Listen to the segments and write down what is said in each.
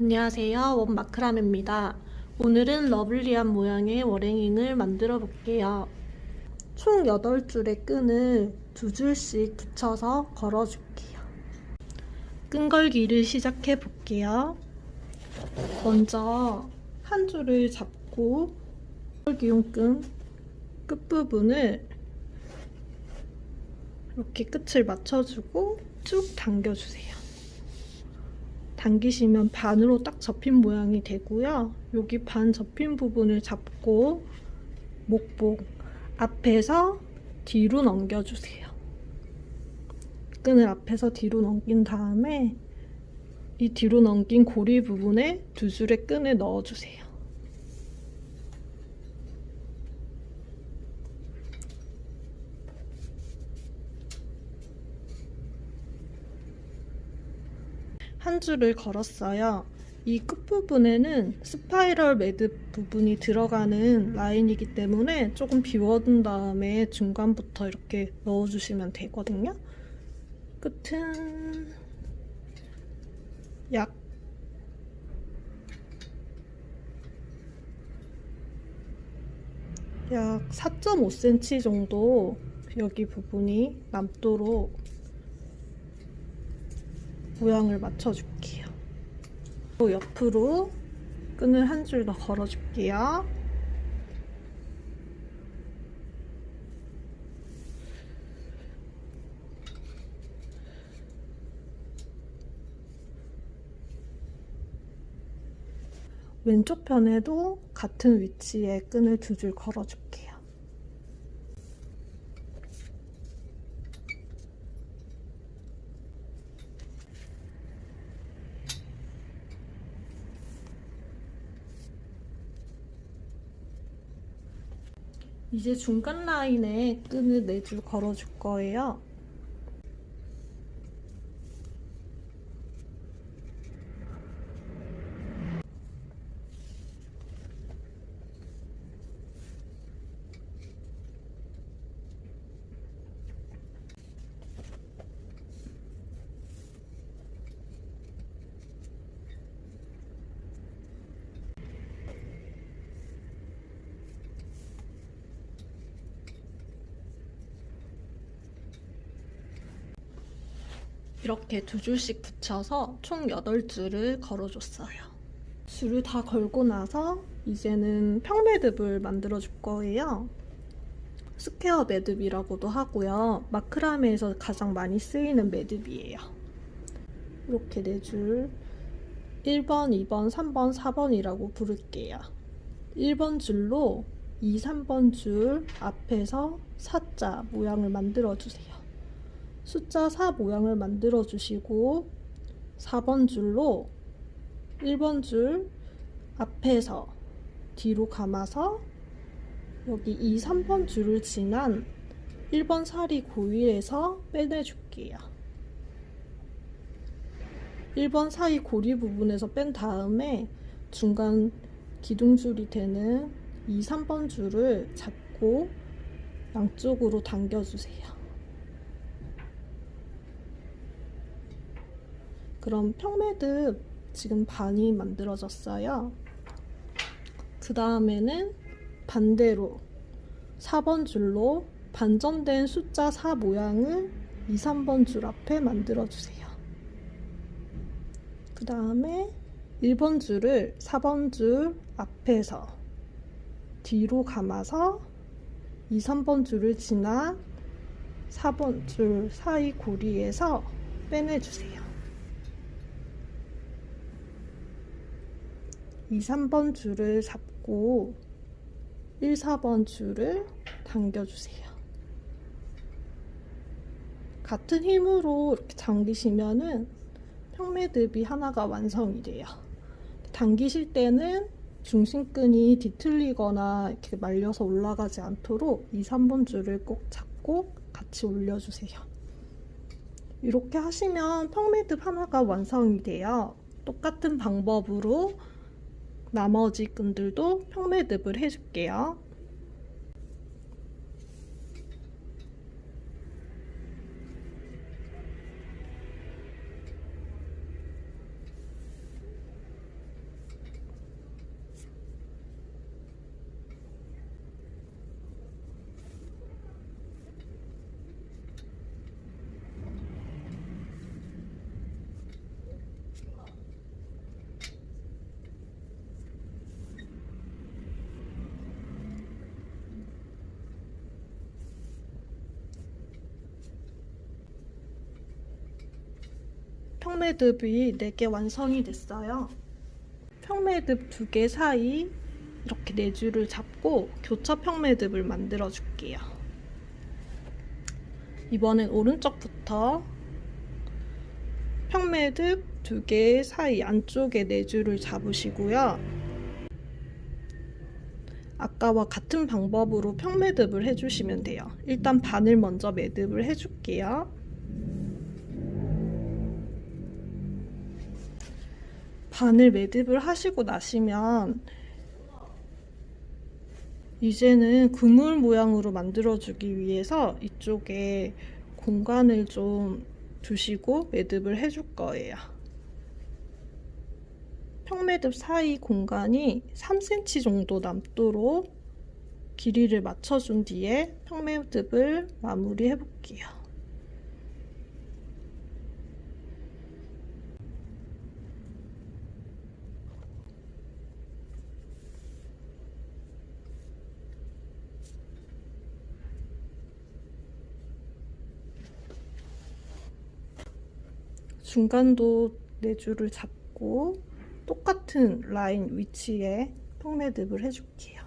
안녕하세요. 원마크람입니다. 오늘은 러블리한 모양의 워랭잉을 만들어 볼게요. 총 8줄의 끈을 2줄씩 붙여서 걸어줄게요. 끈걸기를 시작해 볼게요. 먼저 한 줄을 잡고 끈걸기용 끈 끝부분을 이렇게 끝을 맞춰주고 쭉 당겨주세요. 당기시면 반으로 딱 접힌 모양이 되고요. 여기 반 접힌 부분을 잡고 목복 앞에서 뒤로 넘겨주세요. 끈을 앞에서 뒤로 넘긴 다음에 이 뒤로 넘긴 고리 부분에 2줄의 끈을 넣어주세요. 한 줄을 걸었어요. 이 끝부분에는 스파이럴 매듭 부분이 들어가는 라인이기 때문에 조금 비워둔 다음에 중간부터 이렇게 넣어주시면 되거든요. 끝은 약 4.5cm 정도 여기 부분이 남도록 모양을 맞춰줄게요. 옆으로 끈을 한 줄 더 걸어줄게요. 왼쪽 편에도 같은 위치에 끈을 2줄 걸어줄게요. 이제 중간 라인에 끈을 4줄 걸어줄 거예요. 이렇게 2줄씩 붙여서 총 8줄을 걸어줬어요. 줄을 다 걸고 나서 이제는 평매듭을 만들어 줄 거예요. 스퀘어 매듭이라고도 하고요. 마크라메에서 가장 많이 쓰이는 매듭이에요. 이렇게 4줄 1번, 2번, 3번, 4번이라고 부를게요. 1번 줄로 2, 3번 줄 앞에서 사자 모양을 만들어 주세요. 숫자 4 모양을 만들어 주시고 4번 줄로 1번 줄 앞에서 뒤로 감아서 여기 2, 3번 줄을 지난 1번 사리 고리에서 빼내줄게요. 1번 사이 고리 부분에서 뺀 다음에 중간 기둥줄이 되는 2, 3번 줄을 잡고 양쪽으로 당겨주세요. 그럼 평매듭 지금 반이 만들어졌어요. 그 다음에는 반대로 4번 줄로 반전된 숫자 4 모양을 2, 3번 줄 앞에 만들어주세요. 그 다음에 1번 줄을 4번 줄 앞에서 뒤로 감아서 2, 3번 줄을 지나 4번 줄 사이 고리에서 빼내주세요. 2, 3번 줄을 잡고 1, 4번 줄을 당겨주세요. 같은 힘으로 이렇게 당기시면은 평매듭이 하나가 완성이 돼요. 당기실 때는 중심끈이 뒤틀리거나 이렇게 말려서 올라가지 않도록 2, 3번 줄을 꼭 잡고 같이 올려주세요. 이렇게 하시면 평매듭 하나가 완성이 돼요. 똑같은 방법으로 나머지 끈들도 평매듭을 해줄게요. 평매듭이 4개 완성이 됐어요. 평매듭 2개 사이 이렇게 4줄을 잡고 교차 평매듭을 만들어 줄게요. 이번엔 오른쪽부터 평매듭 2개 사이 안쪽에 4줄을 잡으시고요. 아까와 같은 방법으로 평매듭을 해주시면 돼요. 일단 반을 먼저 매듭을 해줄게요. 반을 매듭을 하시고 나시면 이제는 그물 모양으로 만들어주기 위해서 이쪽에 공간을 좀 두시고 매듭을 해줄 거예요. 평매듭 사이 공간이 3cm 정도 남도록 길이를 맞춰준 뒤에 평매듭을 마무리해 볼게요. 중간도 4줄을 잡고 똑같은 라인 위치에 평매듭을 해줄게요.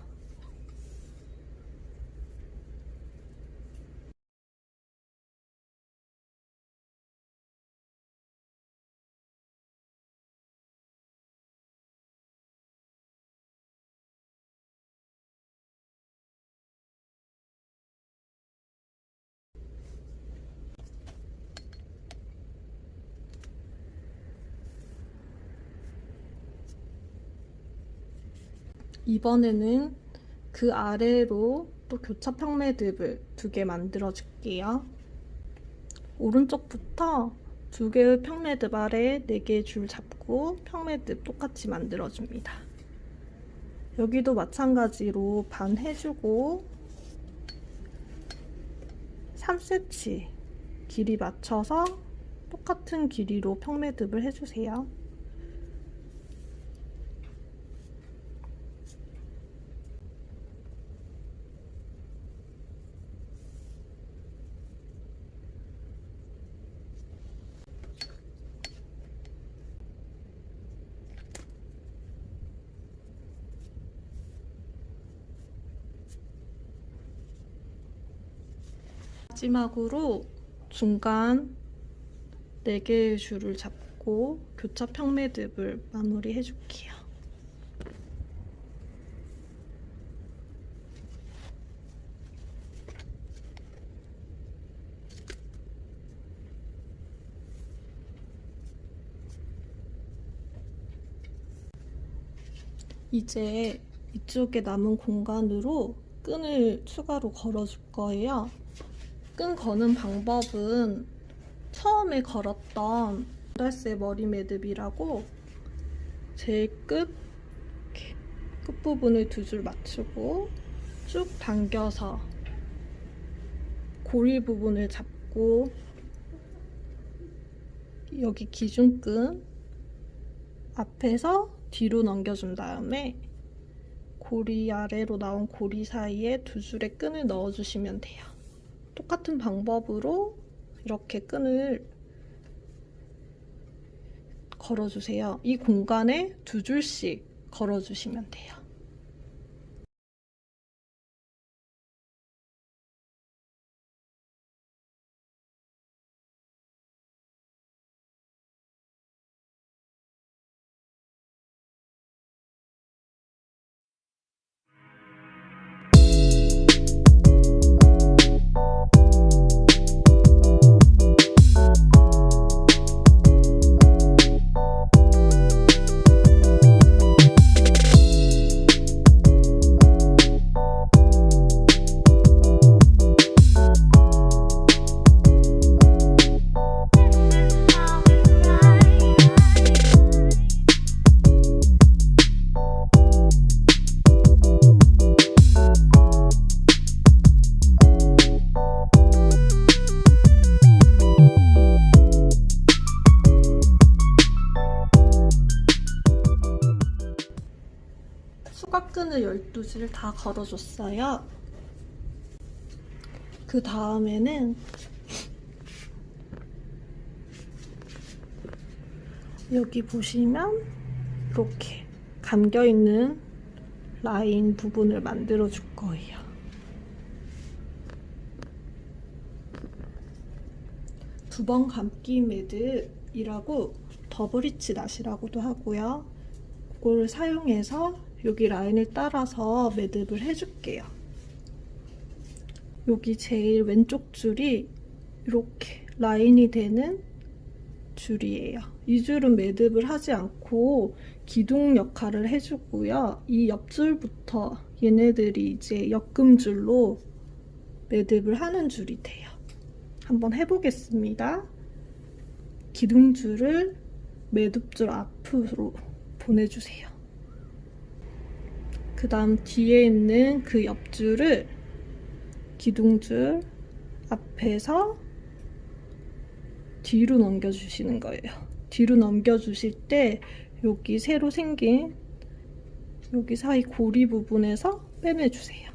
이번에는 그 아래로 또 교차 평매듭을 2개 만들어 줄게요. 오른쪽부터 2개의 평매듭 아래 4개의 줄 잡고 평매듭 똑같이 만들어 줍니다. 여기도 마찬가지로 반 해주고 3cm 길이 맞춰서 똑같은 길이로 평매듭을 해주세요. 마지막으로 중간 4개의 줄을 잡고 교차 평매듭을 마무리해 줄게요. 이제 이쪽에 남은 공간으로 끈을 추가로 걸어줄 거예요. 끈 거는 방법은 처음에 걸었던 달새 머리 매듭이라고 제일 끝부분을 2줄 맞추고 쭉 당겨서 고리 부분을 잡고 여기 기준끈 앞에서 뒤로 넘겨준 다음에 고리 아래로 나온 고리 사이에 2줄의 끈을 넣어주시면 돼요. 똑같은 방법으로 이렇게 끈을 걸어주세요. 이 공간에 2줄씩 걸어주시면 돼요. 수각끈을 12줄 다 걸어줬어요. 그 다음에는 여기 보시면 이렇게 감겨있는 라인 부분을 만들어 줄 거예요. 두 번 감기 매듭이라고 더블리치 낫이라고도 하고요. 이걸 사용해서 여기 라인을 따라서 매듭을 해줄게요. 여기 제일 왼쪽 줄이 이렇게 라인이 되는 줄이에요. 이 줄은 매듭을 하지 않고 기둥 역할을 해주고요. 이 옆줄부터 얘네들이 이제 엮음줄로 매듭을 하는 줄이 돼요. 한번 해보겠습니다. 기둥줄을 매듭줄 앞으로 보내주세요. 그 다음 뒤에 있는 그 옆줄을 기둥줄 앞에서 뒤로 넘겨주시는 거예요. 뒤로 넘겨주실 때 여기 새로 생긴 여기 사이 고리 부분에서 빼내주세요.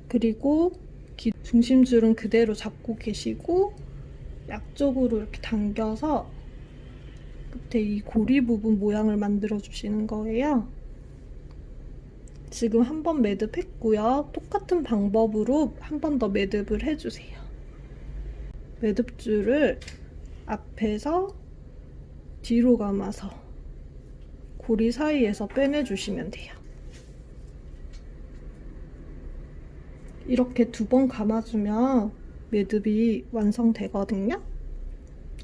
그리고 중심줄은 그대로 잡고 계시고 양쪽으로 이렇게 당겨서 끝에 이 고리 부분 모양을 만들어 주시는 거예요. 지금 한 번 매듭했고요. 똑같은 방법으로 한 번 더 매듭을 해주세요. 매듭줄을 앞에서 뒤로 감아서 고리 사이에서 빼내주시면 돼요. 이렇게 두 번 감아주면 매듭이 완성되거든요.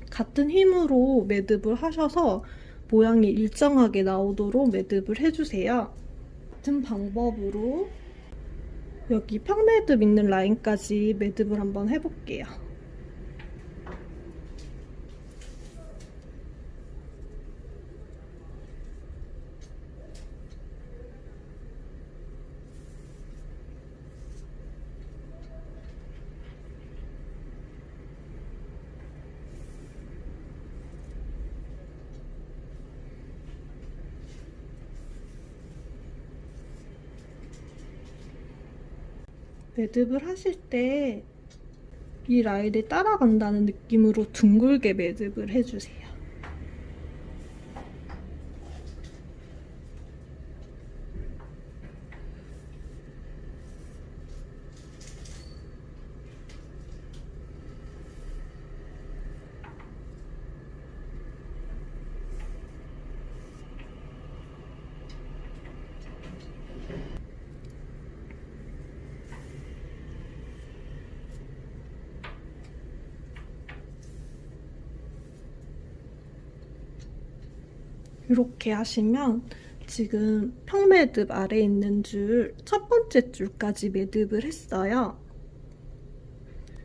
같은 힘으로 매듭을 하셔서 모양이 일정하게 나오도록 매듭을 해주세요. 같은 방법으로 여기 평매듭 있는 라인까지 매듭을 한번 해볼게요. 매듭을 하실 때 이 라인을 따라간다는 느낌으로 둥글게 매듭을 해주세요. 이렇게 하시면 지금 평매듭 아래에 있는 줄 첫 번째 줄까지 매듭을 했어요.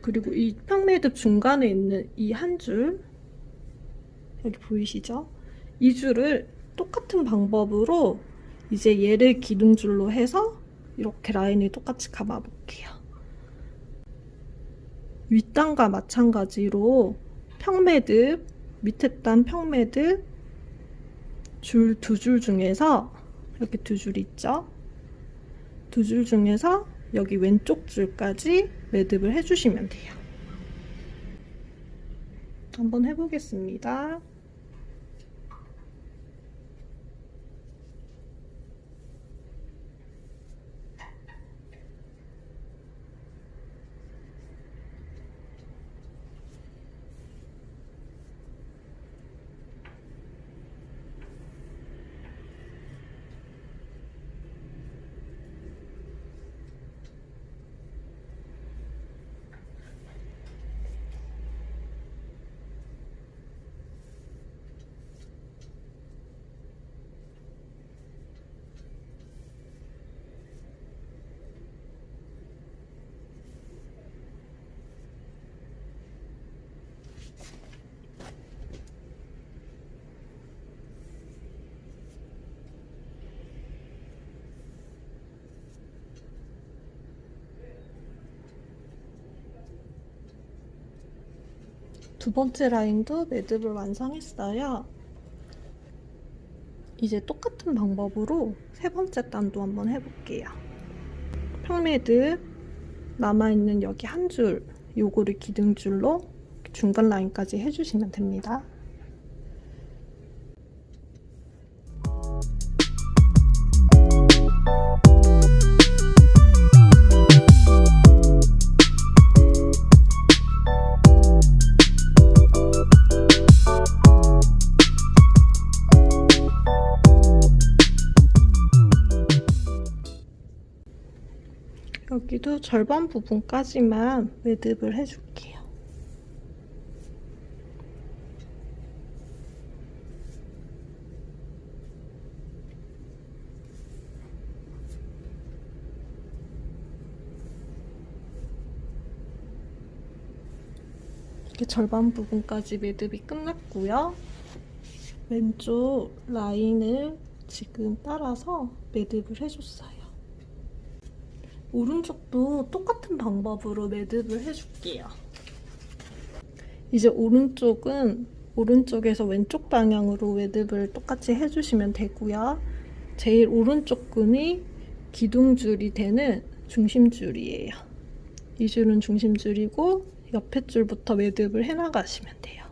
그리고 이 평매듭 중간에 있는 이 한 줄, 여기 보이시죠? 이 줄을 똑같은 방법으로 이제 얘를 기둥줄로 해서 이렇게 라인을 똑같이 감아볼게요. 윗단과 마찬가지로 평매듭, 밑에 단 평매듭, 줄 두 줄 중에서 이렇게 두 줄 있죠? 두 줄 중에서 여기 왼쪽 줄까지 매듭을 해주시면 돼요. 한번 해보겠습니다. 두 번째 라인도 매듭을 완성했어요. 이제 똑같은 방법으로 세 번째 단도 한번 해볼게요. 평매듭 남아있는 여기 한 줄, 요거를 기둥줄로 중간 라인까지 해주시면 됩니다. 여기도 절반 부분까지만 매듭을 해줄게요. 이렇게 절반 부분까지 매듭이 끝났고요. 왼쪽 라인을 지금 따라서 매듭을 해줬어요. 오른쪽도 똑같은 방법으로 매듭을 해줄게요. 이제 오른쪽에서 왼쪽 방향으로 매듭을 똑같이 해주시면 되고요. 제일 오른쪽 끈이 기둥줄이 되는 중심줄이에요. 이 줄은 중심줄이고 옆에 줄부터 매듭을 해나가시면 돼요.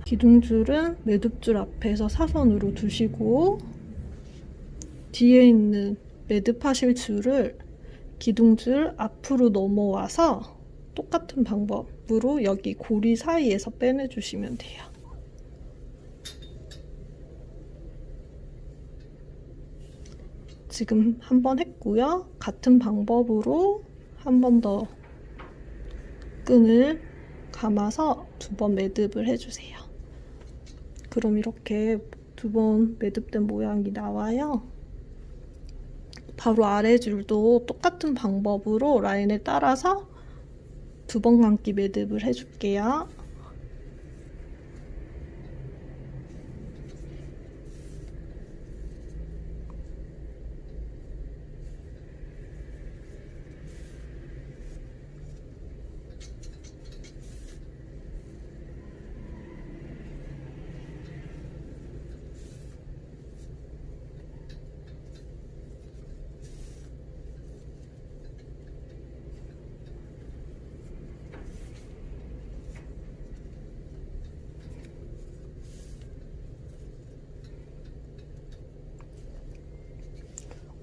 기둥줄은 매듭줄 앞에서 사선으로 두시고 뒤에 있는 매듭하실 줄을 기둥줄 앞으로 넘어와서 똑같은 방법으로 여기 고리 사이에서 빼내주시면 돼요. 지금 한 번 했고요. 같은 방법으로 한 번 더 끈을 감아서 2번 매듭을 해주세요. 그럼 이렇게 2번 매듭된 모양이 나와요. 바로 아래 줄도 똑같은 방법으로 라인에 따라서 2번 감기 매듭을 해줄게요.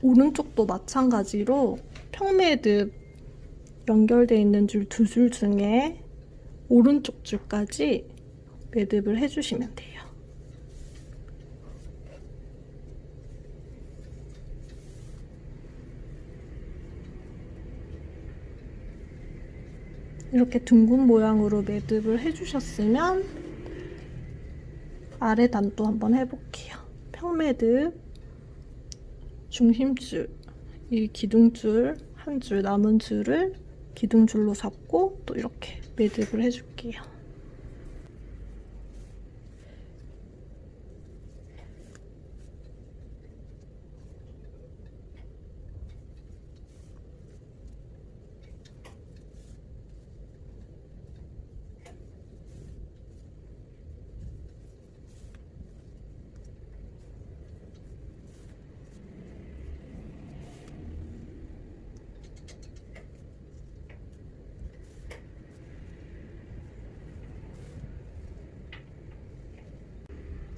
오른쪽도 마찬가지로 평매듭 연결되어 있는 줄 2줄 중에 오른쪽 줄까지 매듭을 해주시면 돼요. 이렇게 둥근 모양으로 매듭을 해주셨으면 아래 단도 한번 해볼게요. 평매듭, 중심줄, 이 기둥줄 한 줄 남은 줄을 기둥줄로 잡고 또 이렇게 매듭을 해줄게요.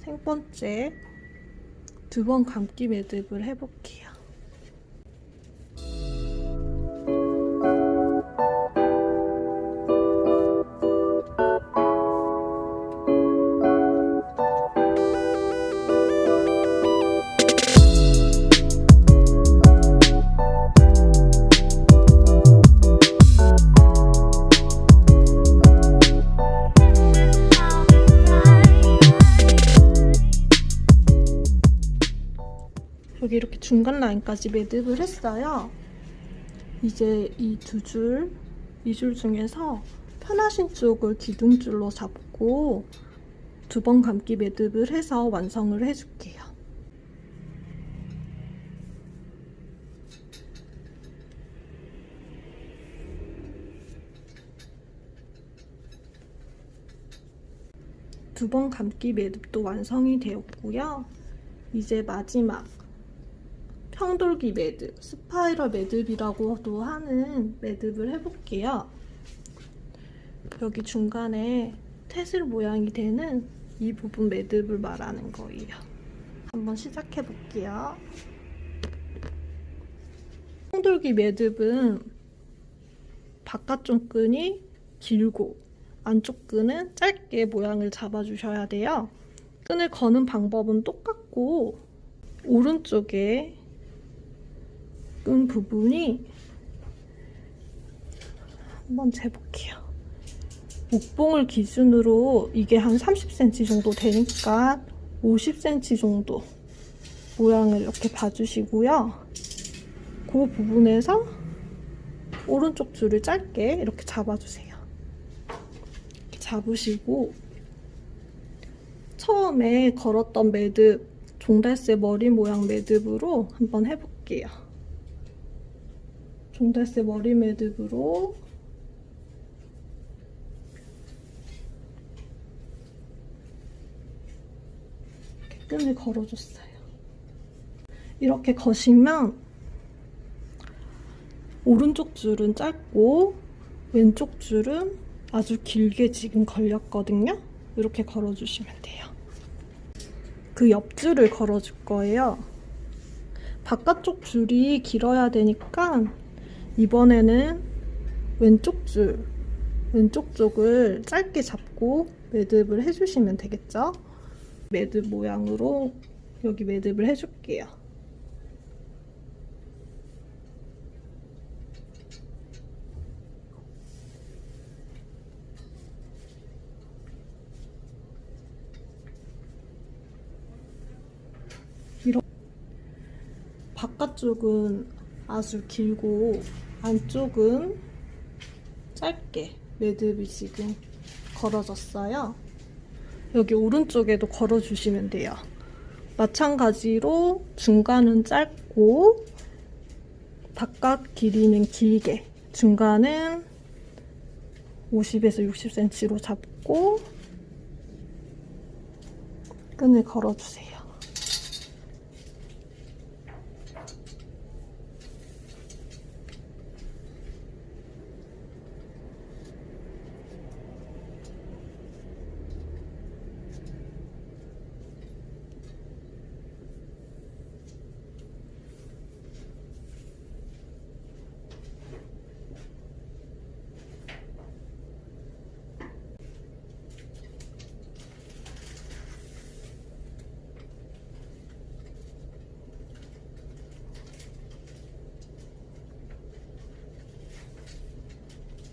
세 번째 2번 감기 매듭을 해볼게요. 여기 이렇게 중간 라인까지 매듭을 했어요. 이제 이 2줄, 이 줄 중에서 편하신 쪽을 기둥줄로 잡고 2번 감기 매듭을 해서 완성을 해줄게요. 두 번 감기 매듭도 완성이 되었고요. 이제 마지막 평돌기 매듭, 스파이럴 매듭이라고도 하는 매듭을 해볼게요. 여기 중간에 태슬 모양이 되는 이 부분 매듭을 말하는 거예요. 한번 시작해 볼게요. 평돌기 매듭은 바깥쪽 끈이 길고 안쪽 끈은 짧게 모양을 잡아주셔야 돼요. 끈을 거는 방법은 똑같고 오른쪽에 끈 부분이 한번 재볼게요. 목봉을 기준으로 이게 한 30cm 정도 되니까 50cm 정도 모양을 이렇게 봐주시고요. 그 부분에서 오른쪽 줄을 짧게 이렇게 잡아주세요. 이렇게 잡으시고 처음에 걸었던 매듭, 종달새 머리 모양 매듭으로 한번 해볼게요. 종달새 머리 매듭으로 이렇게 끈을 걸어줬어요. 이렇게 거시면 오른쪽 줄은 짧고 왼쪽 줄은 아주 길게 지금 걸렸거든요. 이렇게 걸어주시면 돼요. 그 옆줄을 걸어줄 거예요. 바깥쪽 줄이 길어야 되니까 이번에는 왼쪽 쪽을 짧게 잡고 매듭을 해주시면 되겠죠? 매듭 모양으로 여기 매듭을 해줄게요. 바깥쪽은 아주 길고 안쪽은 짧게 매듭이 지금 걸어졌어요. 여기 오른쪽에도 걸어주시면 돼요. 마찬가지로 중간은 짧고 바깥 길이는 길게, 중간은 50에서 60cm로 잡고 끈을 걸어주세요.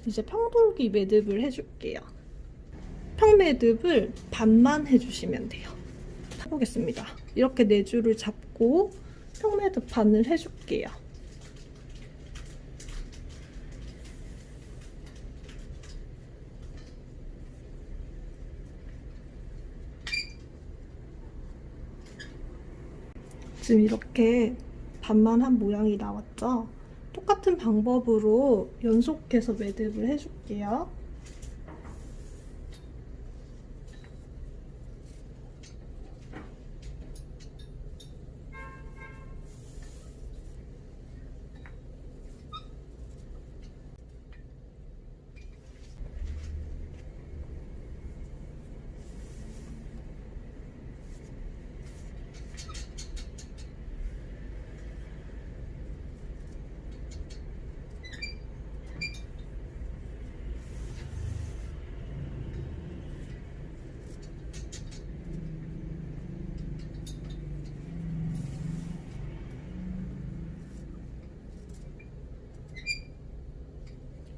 이제 평돌기 매듭을 해줄게요. 평매듭을 반만 해주시면 돼요. 해보겠습니다. 이렇게 네 줄을 잡고 평매듭 반을 해줄게요. 지금 이렇게 반만 한 모양이 나왔죠? 똑같은 방법으로 연속해서 매듭을 해줄게요.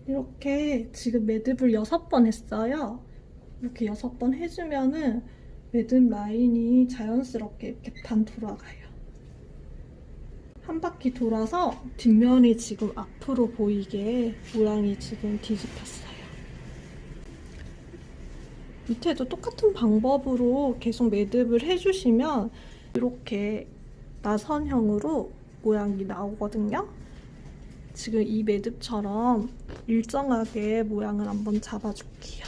이렇게 지금 매듭을 6번 했어요. 이렇게 6번 해주면은 매듭 라인이 자연스럽게 이렇게 반 돌아가요. 한 바퀴 돌아서 뒷면이 지금 앞으로 보이게 모양이 지금 뒤집혔어요. 밑에도 똑같은 방법으로 계속 매듭을 해주시면 이렇게 나선형으로 모양이 나오거든요. 지금 이 매듭처럼 일정하게 모양을 한번 잡아줄게요.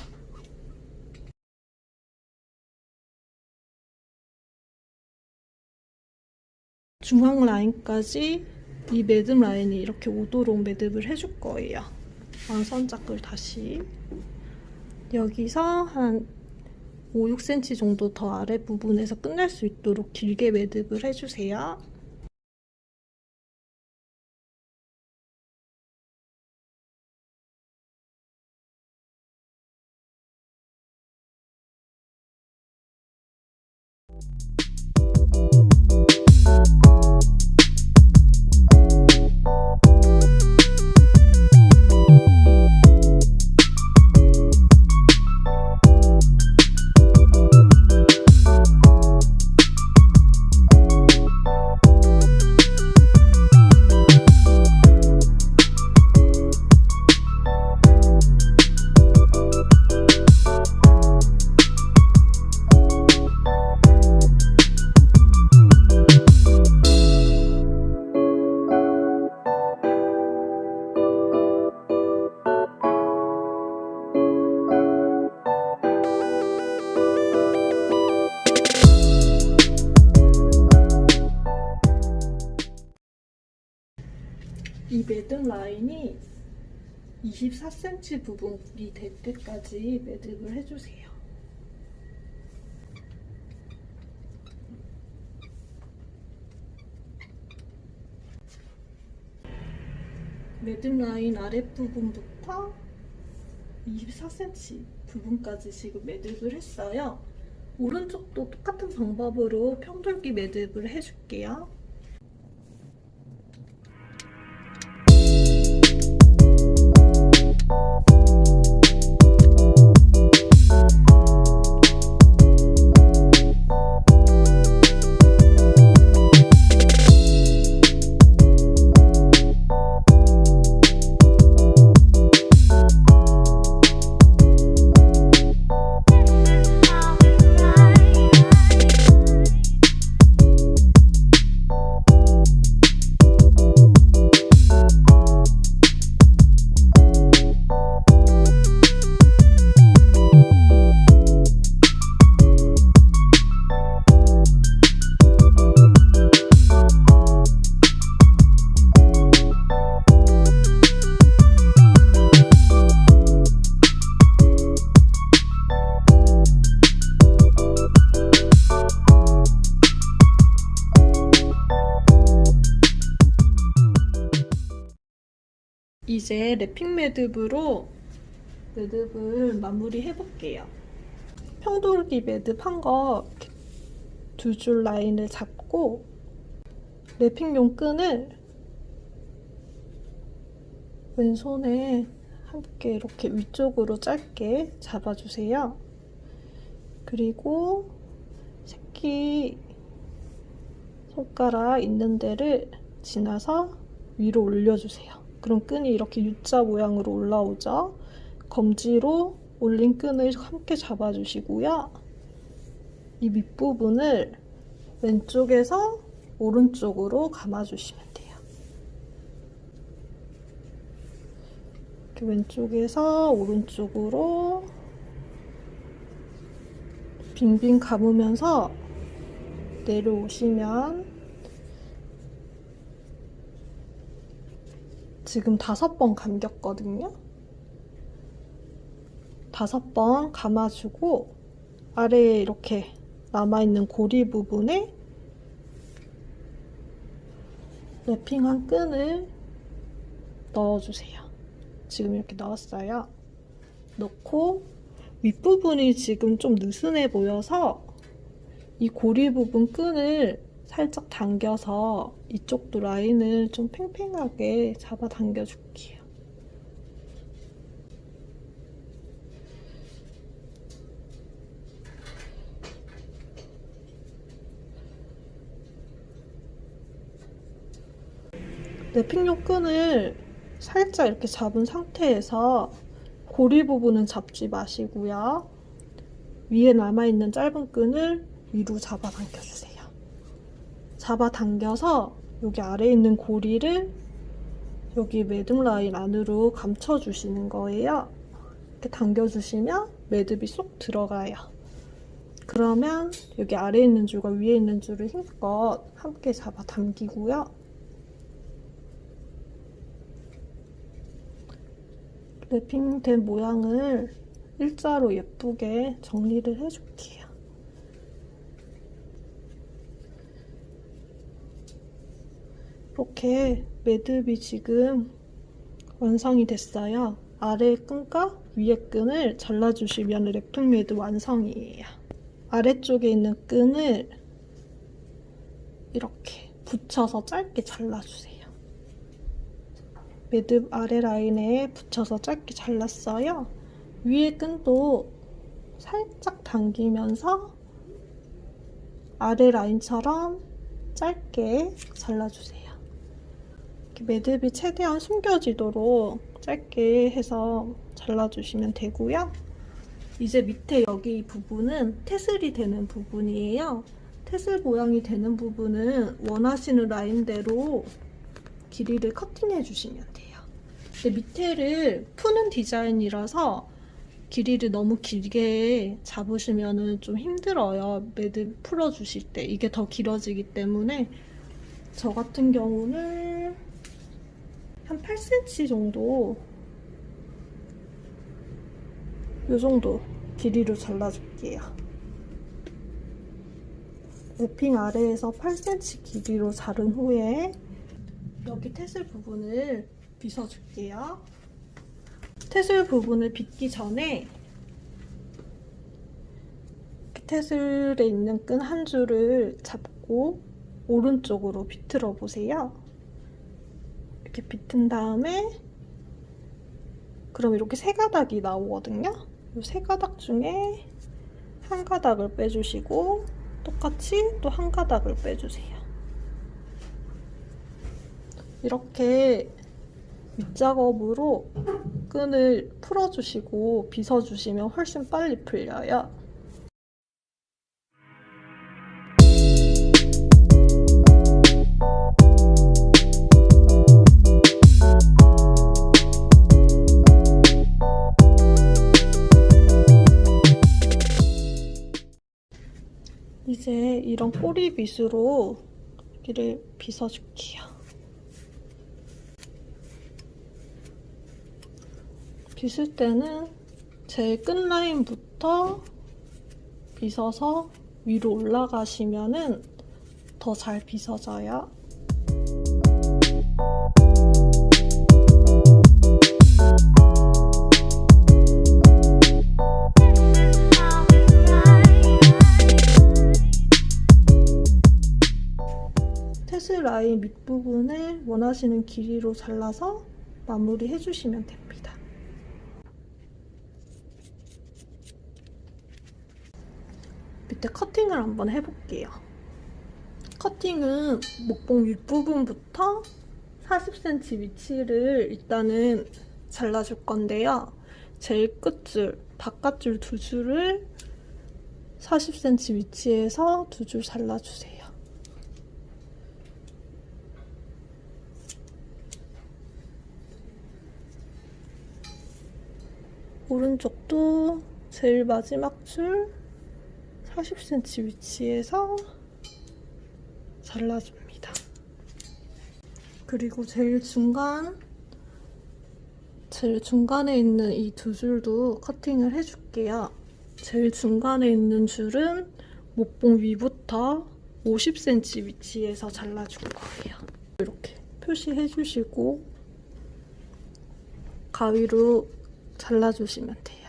중앙 라인까지 이 매듭 라인이 이렇게 오도록 매듭을 해줄 거예요. 완선짝을 다시 여기서 한 5, 6cm 정도 더 아래 부분에서 끝낼 수 있도록 길게 매듭을 해주세요. 이 매듭 라인이 24cm 부분이 될 때까지 매듭을 해주세요. 매듭 라인 아랫부분부터 24cm 부분까지 지금 매듭을 했어요. 오른쪽도 똑같은 방법으로 평돌기 매듭을 해줄게요. 이제 랩핑 매듭으로 매듭을 마무리 해볼게요. 평돌기 매듭 한 거 두 줄 라인을 잡고 랩핑용 끈을 왼손에 함께 이렇게 위쪽으로 짧게 잡아주세요. 그리고 새끼 손가락 있는 데를 지나서 위로 올려주세요. 그럼 끈이 이렇게 U자 모양으로 올라오죠. 검지로 올린 끈을 함께 잡아주시고요. 이 밑부분을 왼쪽에서 오른쪽으로 감아주시면 돼요. 이렇게 왼쪽에서 오른쪽으로 빙빙 감으면서 내려오시면 지금 5번 감겼거든요. 5번 감아주고 아래에 이렇게 남아있는 고리 부분에 랩핑한 끈을 넣어주세요. 지금 이렇게 넣었어요. 넣고 윗부분이 지금 좀 느슨해 보여서 이 고리 부분 끈을 살짝 당겨서 이쪽도 라인을 좀 팽팽하게 잡아 당겨줄게요. 랩핑용 끈을 살짝 이렇게 잡은 상태에서 고리 부분은 잡지 마시고요. 위에 남아있는 짧은 끈을 위로 잡아 당겨주세요. 잡아 당겨서 여기 아래에 있는 고리를 여기 매듭 라인 안으로 감춰주시는 거예요. 이렇게 당겨주시면 매듭이 쏙 들어가요. 그러면 여기 아래에 있는 줄과 위에 있는 줄을 힘껏 함께 잡아 당기고요. 랩핑된 모양을 일자로 예쁘게 정리를 해줄게요. 이렇게 매듭이 지금 완성이 됐어요. 아래 끈과 위에 끈을 잘라주시면 랩핑 매듭 완성이에요. 아래쪽에 있는 끈을 이렇게 붙여서 짧게 잘라주세요. 매듭 아래 라인에 붙여서 짧게 잘랐어요. 위에 끈도 살짝 당기면서 아래 라인처럼 짧게 잘라주세요. 이렇게 매듭이 최대한 숨겨지도록 짧게 해서 잘라주시면 되고요. 이제 밑에 여기 부분은 태슬이 되는 부분이에요. 태슬 모양이 되는 부분은 원하시는 라인대로 길이를 커팅해 주시면 돼요. 근데 밑에를 푸는 디자인이라서 길이를 너무 길게 잡으시면 좀 힘들어요. 매듭 풀어주실 때 이게 더 길어지기 때문에 저 같은 경우는 한 8cm 정도, 이 정도 길이로 잘라줄게요. 랩핑 아래에서 8cm 길이로 자른 후에 여기 태슬 부분을 빗어줄게요. 태슬 부분을 빗기 전에 태슬에 있는 끈 한 줄을 잡고 오른쪽으로 비틀어 보세요. 이렇게 비튼 다음에 그럼 이렇게 세 가닥이 나오거든요. 이 세 가닥 중에 한 가닥을 빼주시고 똑같이 또 한 가닥을 빼주세요. 이렇게 밑작업으로 끈을 풀어주시고 빗어주시면 훨씬 빨리 풀려요. 이제 이런 꼬리빗으로 여기를 빗어줄게요. 빗을 때는 제일 끝라인부터 빗어서 위로 올라가시면은 더 잘 빗어져요. 태슬 라인 밑부분을 원하시는 길이로 잘라서 마무리 해주시면 됩니다. 밑에 커팅을 한번 해볼게요. 커팅은 목봉 윗부분부터 40cm 위치를 일단은 잘라줄 건데요. 제일 끝줄, 바깥줄 두 줄을 40cm 위치에서 두 줄 잘라주세요. 오른쪽도 제일 마지막 줄 40cm 위치에서 잘라줍니다. 그리고 제일 중간에 있는 이 두 줄도 커팅을 해줄게요. 제일 중간에 있는 줄은 목봉 위부터 50cm 위치에서 잘라줄 거예요. 이렇게 표시해주시고 가위로 잘라주시면 돼요.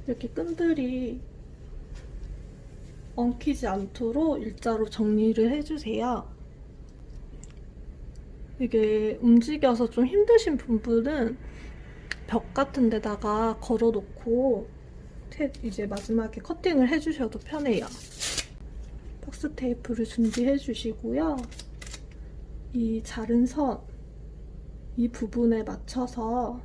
이렇게 끈들이 엉키지 않도록 일자로 정리를 해주세요. 이게 움직여서 좀 힘드신 분들은 벽 같은 데다가 걸어놓고 이제 마지막에 커팅을 해주셔도 편해요. 박스 테이프를 준비해 주시고요. 이 자른 선, 이 부분에 맞춰서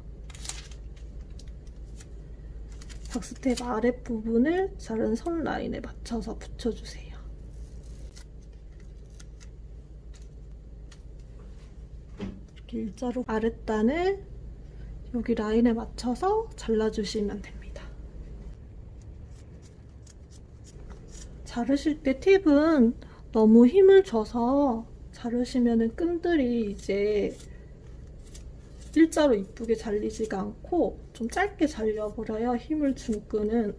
박스테이프 아랫부분을 자른 선 라인에 맞춰서 붙여주세요. 이렇게 일자로 아랫단을 여기 라인에 맞춰서 잘라주시면 됩니다. 자르실 때 팁은 너무 힘을 줘서 자르시면 끈들이 이제 일자로 이쁘게 잘리지가 않고 좀 짧게 잘려버려요. 힘을 준 끈은.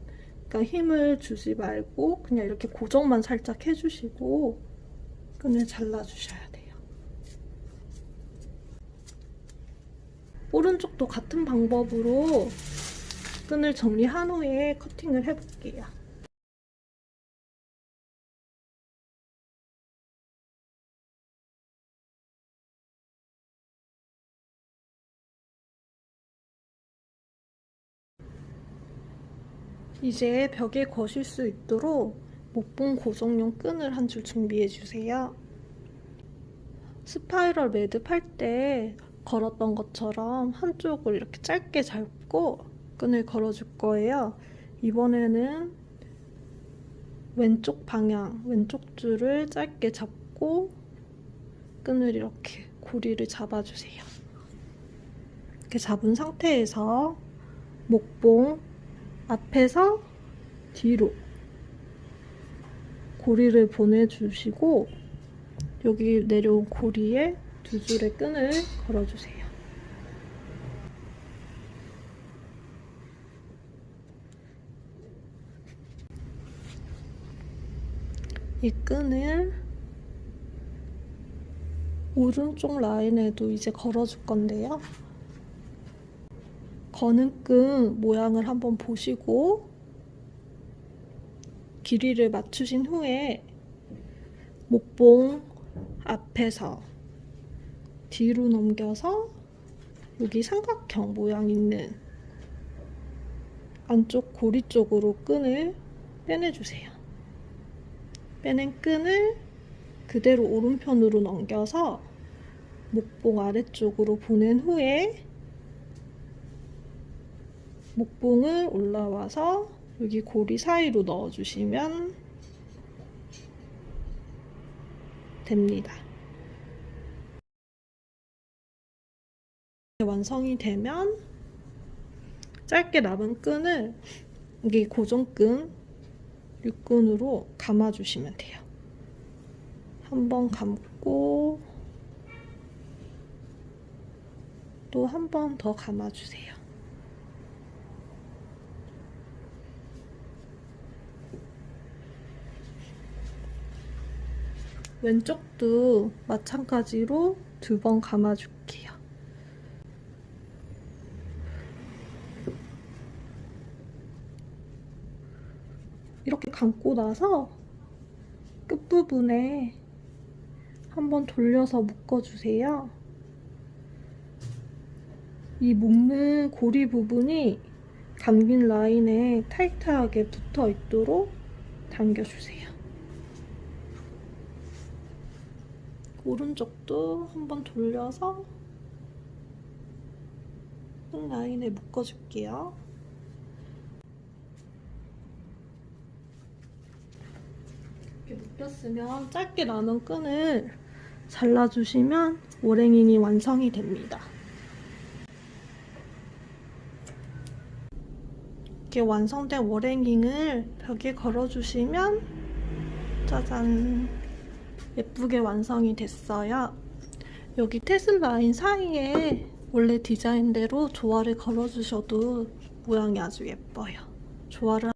그러니까 힘을 주지 말고 그냥 이렇게 고정만 살짝 해주시고 끈을 잘라주셔야 돼요. 오른쪽도 같은 방법으로 끈을 정리한 후에 커팅을 해볼게요. 이제 벽에 거실 수 있도록 목봉 고정용 끈을 한 줄 준비해주세요. 스파이럴 매듭할 때 걸었던 것처럼 한쪽을 이렇게 짧게 잡고 끈을 걸어줄 거예요. 이번에는 왼쪽 방향, 왼쪽 줄을 짧게 잡고 끈을 이렇게 고리를 잡아주세요. 이렇게 잡은 상태에서 목봉 앞에서 뒤로 고리를 보내주시고 여기 내려온 고리에 두 줄의 끈을 걸어주세요. 이 끈을 오른쪽 라인에도 이제 걸어줄 건데요. 거는 끈 모양을 한번 보시고 길이를 맞추신 후에 목봉 앞에서 뒤로 넘겨서 여기 삼각형 모양 있는 안쪽 고리 쪽으로 끈을 빼내주세요. 빼낸 끈을 그대로 오른편으로 넘겨서 목봉 아래쪽으로 보낸 후에 목봉을 올라와서 여기 고리 사이로 넣어주시면 됩니다. 완성이 되면 짧게 남은 끈을 여기 고정끈 6끈으로 감아주시면 돼요. 한번 감고 또 한 번 더 감아주세요. 왼쪽도 마찬가지로 2번 감아줄게요. 이렇게 감고 나서 끝부분에 한번 돌려서 묶어주세요. 이 묶는 고리 부분이 감긴 라인에 타이트하게 붙어 있도록 당겨주세요. 오른쪽도 한번 돌려서 끈 라인에 묶어줄게요. 이렇게 묶였으면 짧게 남은 끈을 잘라주시면 워랭잉이 완성이 됩니다. 이렇게 완성된 워랭잉을 벽에 걸어주시면 짜잔! 예쁘게 완성이 됐어요. 여기 테슬 라인 사이에 원래 디자인대로 조화를 걸어주셔도 모양이 아주 예뻐요. 조화를